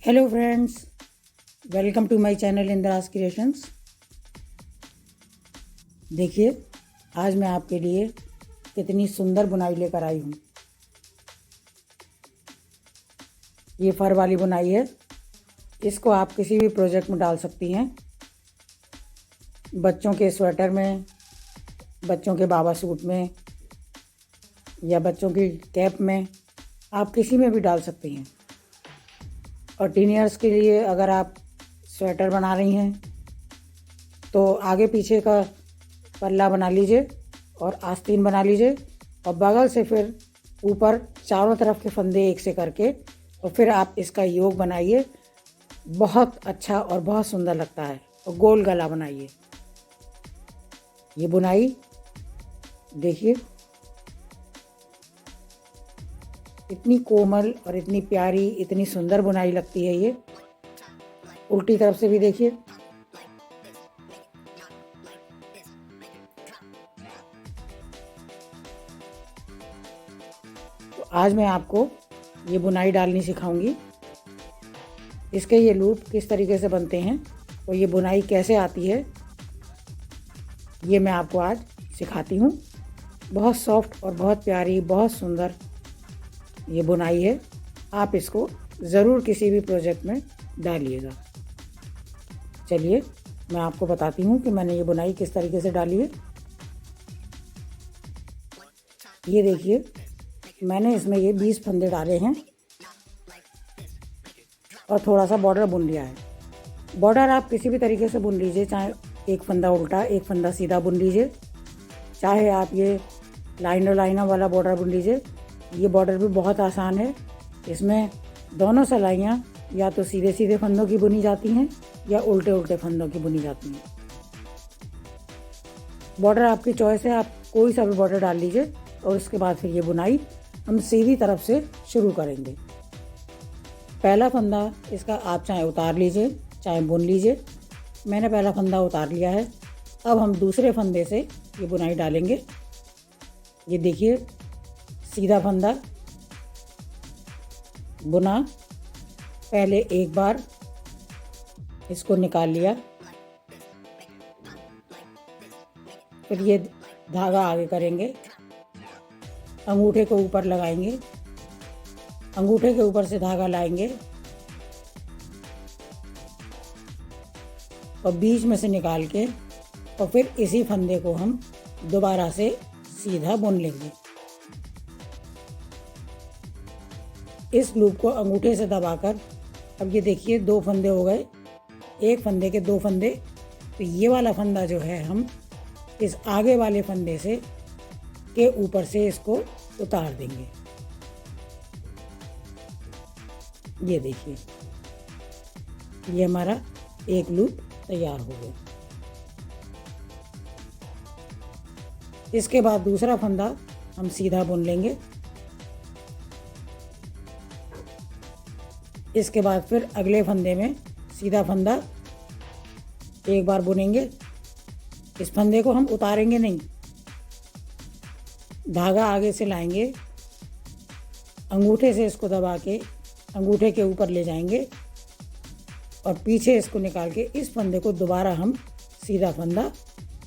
Hello friends, welcome to my channel Indra's creations. देखिए, आज मैं आपके लिए कितनी सुंदर बुनाई लेकर आई हूँ। ये फर वाली बुनाई है। इसको आप किसी भी प्रोजेक्ट में डाल सकती हैं। बच्चों के स्वेटर में, बच्चों के बाबा सूट में या बच्चों की कैप में, आप किसी में भी डाल सकती हैं। और टीनियर्स के लिए अगर आप स्वेटर बना रही हैं तो आगे पीछे का पल्ला बना लीजिए और आस्तीन बना लीजिए और बगल से फिर ऊपर चारों तरफ के फंदे एक से करके और फिर आप इसका योग बनाइए। बहुत अच्छा और बहुत सुंदर लगता है। और गोल गला बनाइए। ये बुनाई देखिए, इतनी कोमल और इतनी प्यारी, इतनी सुंदर बुनाई लगती है। ये उल्टी तरफ से भी देखिए। तो आज मैं आपको ये बुनाई डालनी सिखाऊंगी। इसके ये लूप किस तरीके से बनते हैं और ये बुनाई कैसे आती है, ये मैं आपको आज सिखाती हूँ। बहुत सॉफ्ट और बहुत प्यारी, बहुत सुंदर ये बुनाई है। आप इसको ज़रूर किसी भी प्रोजेक्ट में डालिएगा। चलिए मैं आपको बताती हूँ कि मैंने ये बुनाई किस तरीके से डाली है। ये देखिए, मैंने इसमें ये 20 फंदे डाले हैं और थोड़ा सा बॉर्डर बुन लिया है। बॉर्डर आप किसी भी तरीके से बुन लीजिए, चाहे एक फंदा उल्टा एक फंदा सीधा बुन लीजिए, चाहे आप ये लाइनर लाइनर वाला बॉर्डर बुन लीजिए। ये बॉर्डर भी बहुत आसान है। इसमें दोनों सिलाइयाँ या तो सीधे सीधे फंदों की बुनी जाती हैं या उल्टे उल्टे फंदों की बुनी जाती हैं। बॉर्डर आपकी चॉइस है, आप कोई सा भी बॉर्डर डाल लीजिए। और उसके बाद फिर ये बुनाई हम सीधी तरफ से शुरू करेंगे। पहला फंदा इसका आप चाहे उतार लीजिए चाहे बुन लीजिए। मैंने पहला फंदा उतार लिया है। अब हम दूसरे फंदे से ये बुनाई डालेंगे। ये देखिए, सीधा फंदा बुना, पहले एक बार इसको निकाल लिया, फिर ये धागा आगे करेंगे, अंगूठे को ऊपर लगाएंगे, अंगूठे के ऊपर से धागा लाएंगे और बीच में से निकाल के और फिर इसी फंदे को हम दोबारा से सीधा बुन लेंगे। इस लूप को अंगूठे से दबाकर, अब ये देखिए 2 फंदे हो गए, एक फंदे के 2 फंदे। तो ये वाला फंदा जो है हम इस आगे वाले फंदे से के ऊपर से इसको उतार देंगे। ये देखिए, ये हमारा एक लूप तैयार हो गया। इसके बाद दूसरा फंदा हम सीधा बुन लेंगे। इसके बाद फिर अगले फंदे में सीधा फंदा एक बार बुनेंगे। इस फंदे को हम उतारेंगे नहीं, धागा आगे से लाएंगे, अंगूठे से इसको दबा के अंगूठे के ऊपर ले जाएंगे और पीछे इसको निकाल के इस फंदे को दोबारा हम सीधा फंदा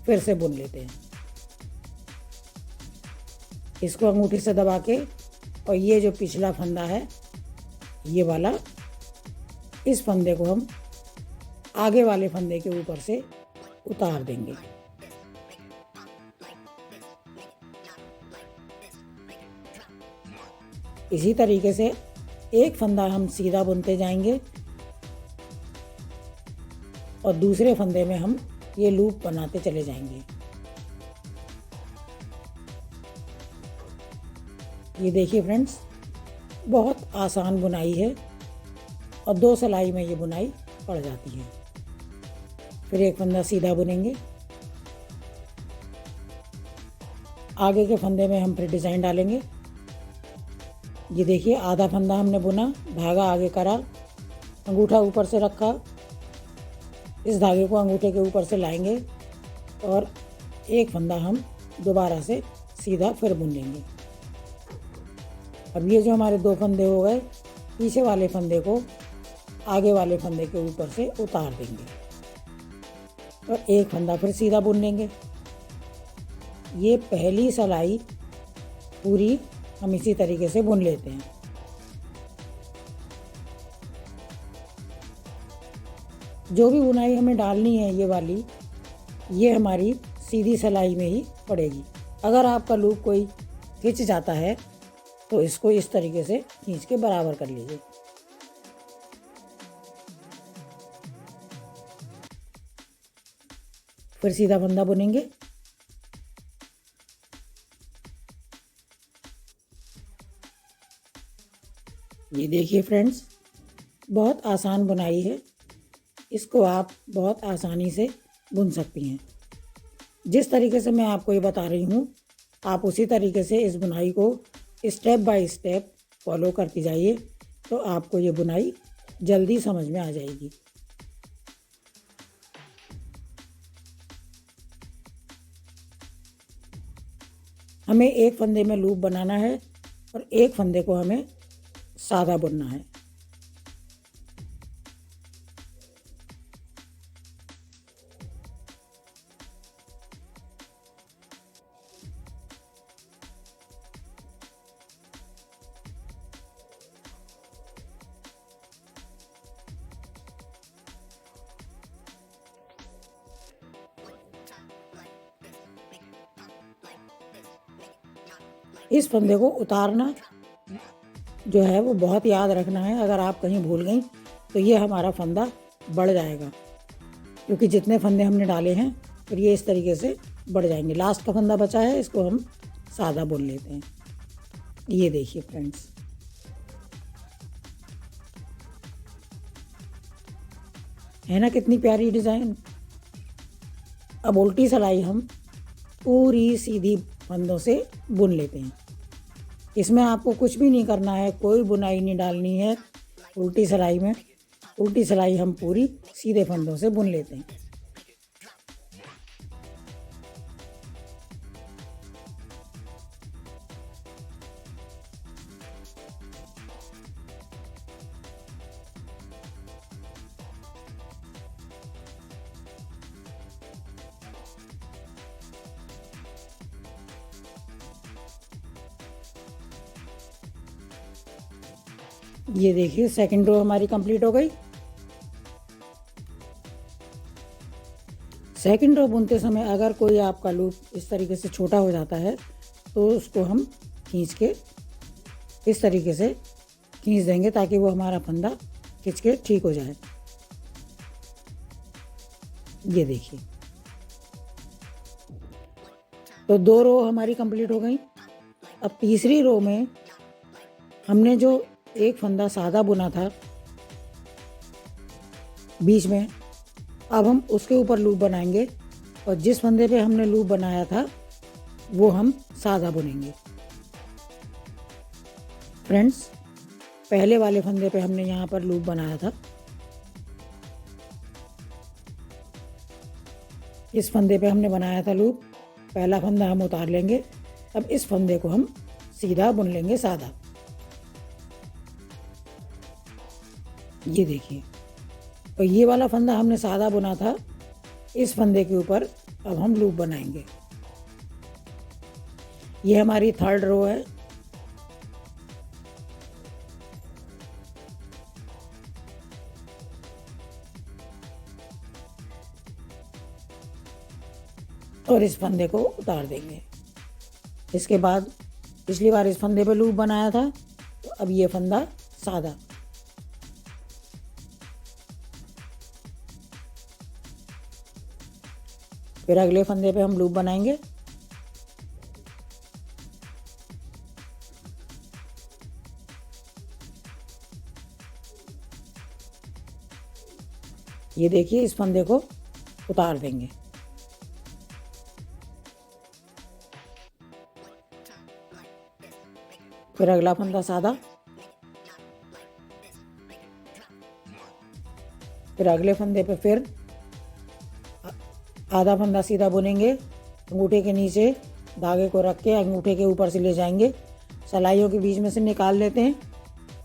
फिर से बुन लेते हैं। इसको अंगूठे से दबा के और ये जो पिछला फंदा है ये वाला, इस फंदे को हम आगे वाले फंदे के ऊपर से उतार देंगे। इसी तरीके से एक फंदा हम सीधा बुनते जाएंगे और दूसरे फंदे में हम ये लूप बनाते चले जाएंगे। ये देखिए फ्रेंड्स, बहुत आसान बुनाई है और 2 सिलाई में ये बुनाई पड़ जाती है। फिर एक फंदा सीधा बुनेंगे, आगे के फंदे में हम फिर डिज़ाइन डालेंगे। ये देखिए, आधा फंदा हमने बुना, धागा आगे करा, अंगूठा ऊपर से रखा, इस धागे को अंगूठे के ऊपर से लाएंगे और एक फंदा हम दोबारा से सीधा फिर बुन लेंगे। अब ये जो हमारे 2 फंदे हो गए, पीछे वाले फंदे को आगे वाले फंदे के ऊपर से उतार देंगे और एक फंदा फिर सीधा बुन लेंगे। ये पहली सिलाई पूरी हम इसी तरीके से बुन लेते हैं। जो भी बुनाई हमें डालनी है ये वाली, ये हमारी सीधी सिलाई में ही पड़ेगी। अगर आपका लूप कोई खिंच जाता है तो इसको इस तरीके से खींच के बराबर कर लीजिए। फिर सीधा फंदा बुनेंगे। ये देखिए फ्रेंड्स, बहुत आसान बुनाई है, इसको आप बहुत आसानी से बुन सकती हैं। जिस तरीके से मैं आपको ये बता रही हूँ, आप उसी तरीके से इस बुनाई को स्टेप बाय स्टेप फॉलो करती जाइए, तो आपको ये बुनाई जल्दी समझ में आ जाएगी। हमें एक फंदे में लूप बनाना है और एक फंदे को हमें सादा बुनना है। इस फंदे को उतारना जो है वो बहुत याद रखना है। अगर आप कहीं भूल गई तो ये हमारा फंदा बढ़ जाएगा, क्योंकि जितने फंदे हमने डाले हैं फिर ये इस तरीके से बढ़ जाएंगे। लास्ट का फंदा बचा है, इसको हम सादा बुन लेते हैं। ये देखिए फ्रेंड्स, है ना कितनी प्यारी डिज़ाइन। अब उल्टी सिलाई हम पूरी सीधी फंदों से बुन लेते हैं। इसमें आपको कुछ भी नहीं करना है, कोई बुनाई नहीं डालनी है उल्टी सिलाई में। उल्टी सिलाई हम पूरी सीधे फंदों से बुन लेते हैं। ये देखिए सेकंड रो हमारी कंप्लीट हो गई। सेकंड रो बुनते समय अगर कोई आपका लूप इस तरीके से छोटा हो जाता है तो उसको हम खींच के इस तरीके से खींच देंगे, ताकि वो हमारा फंदा खींच के ठीक हो जाए। ये देखिए, तो 2 रो हमारी कंप्लीट हो गई। अब तीसरी रो में हमने जो एक फंदा सादा बुना था बीच में, अब हम उसके ऊपर लूप बनाएंगे और जिस फंदे पे हमने लूप बनाया था वो हम सादा बुनेंगे। फ्रेंड्स, पहले वाले फंदे पे हमने यहाँ पर लूप बनाया था, इस फंदे पे हमने बनाया था लूप। पहला फंदा हम उतार लेंगे। अब इस फंदे को हम सीधा बुन लेंगे सादा। ये देखिए, और ये वाला फंदा हमने सादा बुना था, इस फंदे के ऊपर अब हम लूप बनाएंगे। ये हमारी थर्ड रो है। और इस फंदे को उतार देंगे। इसके बाद पिछली बार इस फंदे पे लूप बनाया था, तो अब ये फंदा सादा। फिर अगले फंदे पे हम लूप बनाएंगे। ये देखिए, इस फंदे को उतार देंगे। फिर अगला फंदा सादा। फिर अगले फंदे पे फिर आधा फंदा सीधा बुनेंगे। अंगूठे के नीचे धागे को रख के अंगूठे के ऊपर से ले जाएंगे, सिलाइयों के बीच में से निकाल लेते हैं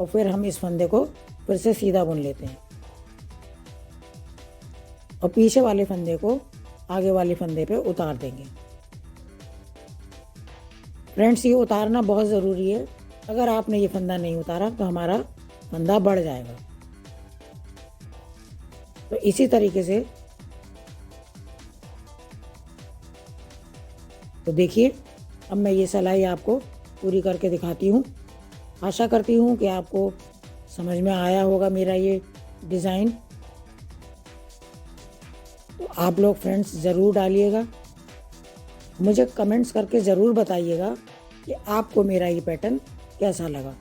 और फिर हम इस फंदे को फिर से सीधा बुन लेते हैं। और पीछे वाले फंदे को आगे वाले फंदे पे उतार देंगे। फ्रेंड्स, ये उतारना बहुत ज़रूरी है। अगर आपने ये फंदा नहीं उतारा तो हमारा फंदा बढ़ जाएगा। तो इसी तरीके से तो देखिए, अब मैं ये सिलाई आपको पूरी करके दिखाती हूँ। आशा करती हूँ कि आपको समझ में आया होगा मेरा ये डिज़ाइन। तो आप लोग फ्रेंड्स ज़रूर डालिएगा, मुझे कमेंट्स करके ज़रूर बताइएगा कि आपको मेरा ये पैटर्न कैसा लगा।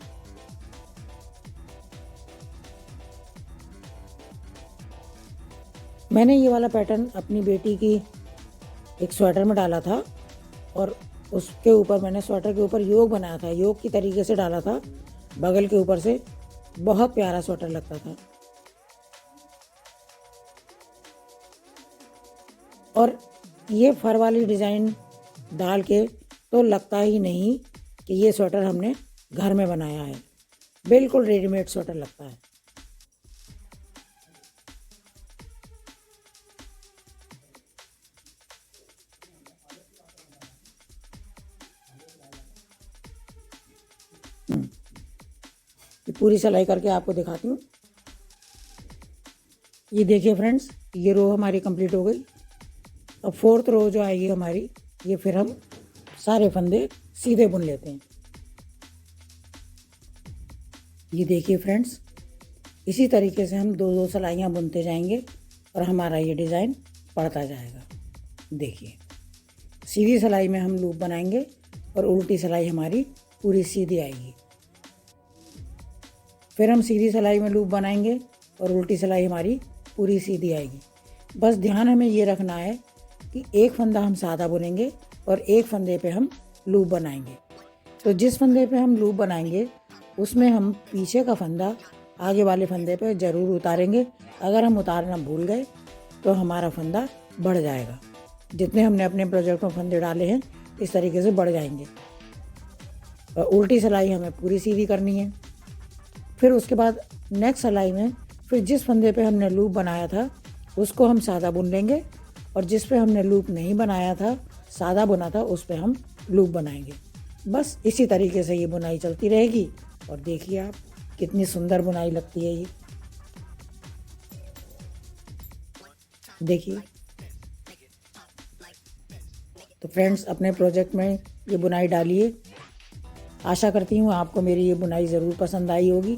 मैंने ये वाला पैटर्न अपनी बेटी की एक स्वेटर में डाला था और उसके ऊपर मैंने स्वेटर के ऊपर योग बनाया था, योग की तरीके से डाला था बगल के ऊपर से। बहुत प्यारा स्वेटर लगता था और ये फर वाली डिज़ाइन डाल के तो लगता ही नहीं कि ये स्वेटर हमने घर में बनाया है, बिल्कुल रेडीमेड स्वेटर लगता है। ये पूरी सिलाई करके आपको दिखाती हूँ। ये देखिए फ्रेंड्स, ये रो हमारी कंप्लीट हो गई। अब फोर्थ रो जो आएगी हमारी, ये फिर हम सारे फंदे सीधे बुन लेते हैं। ये देखिए फ्रेंड्स, इसी तरीके से हम 2-2 सिलाइयाँ बुनते जाएंगे और हमारा ये डिज़ाइन बढ़ता जाएगा। देखिए, सीधी सिलाई में हम लूप बनाएंगे और उल्टी सिलाई हमारी पूरी सीधी आएगी। फिर हम सीधी सिलाई में लूप बनाएंगे और उल्टी सिलाई हमारी पूरी सीधी आएगी। बस ध्यान हमें ये रखना है कि एक फंदा हम सादा बुनेंगे और एक फंदे पे हम लूप बनाएंगे। तो जिस फंदे पे हम लूप बनाएंगे उसमें हम पीछे का फंदा आगे वाले फंदे पे ज़रूर उतारेंगे। अगर हम उतारना भूल गए तो हमारा फंदा बढ़ जाएगा। जितने हमने अपने प्रोजेक्ट में फंदे डाले हैं इस तरीके से बढ़ जाएंगे। और उल्टी सिलाई हमें पूरी सीधी करनी है। फिर उसके बाद नेक्स्ट सिलाई में फिर जिस फंदे पे हमने लूप बनाया था उसको हम सादा बुन लेंगे और जिस पे हमने लूप नहीं बनाया था, सादा बुना था, उस पे हम लूप बनाएंगे। बस इसी तरीके से ये बुनाई चलती रहेगी। और देखिए आप, कितनी सुंदर बुनाई लगती है ये। देखिए, तो फ्रेंड्स, अपने प्रोजेक्ट में ये बुनाई डालिए। आशा करती हूँ आपको मेरी ये बुनाई ज़रूर पसंद आई होगी।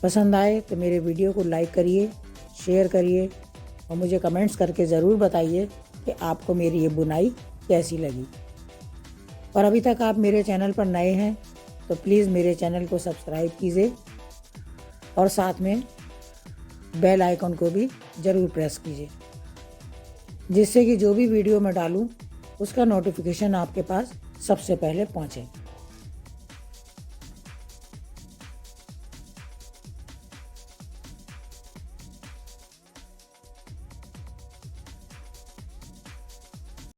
पसंद आए तो मेरे वीडियो को लाइक करिए, शेयर करिए और मुझे कमेंट्स करके ज़रूर बताइए कि आपको मेरी ये बुनाई कैसी लगी। और अभी तक आप मेरे चैनल पर नए हैं तो प्लीज़ मेरे चैनल को सब्सक्राइब कीजिए और साथ में बेल आइकन को भी ज़रूर प्रेस कीजिए, जिससे कि जो भी वीडियो मैं डालूँ उसका नोटिफिकेशन आपके पास सबसे पहले पहुँचे।